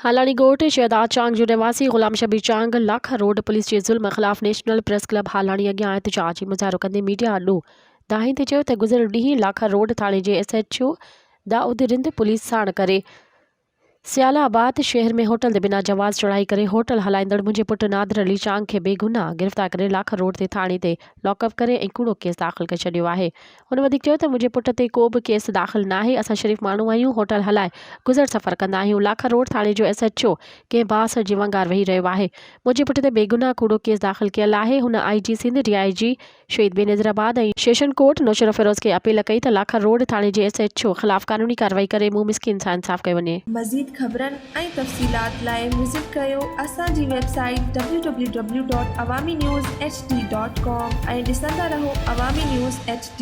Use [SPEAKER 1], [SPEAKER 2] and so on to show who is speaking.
[SPEAKER 1] हालानी ॻोठ शहदाद चांग जो निवासी ग़ुलाम शबीर चांग लाख रोड पुलिस जे ज़ुल्म ख़िलाफ़ नेशनल प्रेस क्लब हालानी अॻियां एहतजाजी मुज़ाहिरो कंदे मीडिया ॾों दाहिं ते चयो त गुज़िरियल ॾींहुं लाख रोड थाणे जे SHO दाऊद रिंद पुलिस साण करे सियालाबाद शहर में होटल ते बिना जवाज़ चढ़ाई करे होटल हलाईंदड़ मुंहिंजे पुटु नादिर अली चांग खे बेगुनाह गिरफ़्तार करे लाख रोड ते थाणे ते लॉकअप करे ऐं कूड़ो केस दाख़िल करे छॾियो आहे। हुन वधीक चयो त मुंहिंजे पुट ते को बि केस दाख़िल नाहे। असां शरीफ़ माण्हू आहियूं, होटल हलाए गुज़र सफ़र कंदा आहियूं। लाख रोड थाणे जो SHO कंहिं बास जी वंगार वेही रहियो आहे। मुंहिंजे पुट ते बेगुनाह कूड़ो केस दाख़िल कयल आहे। हुन IG सिंध, DIG शहीद बेनज़ीराबाद ऐं सेशन कोर्ट नौशर फिरोज़ खे अपील कई त लाख रोड थाणे जे SHO ख़िलाफ़ कानूनी कार्रवाई करे मूं मिस्किन सां इंसाफ़ कयो वञे।
[SPEAKER 2] मज़ीद ख़बरनि ऐं तफ़सीलात लाइ विज़िट कयो असांजी वेबसाइट www.awamiNewsHD.com ऐं ॾिसंदा रहो अवामी न्यूज़ HD।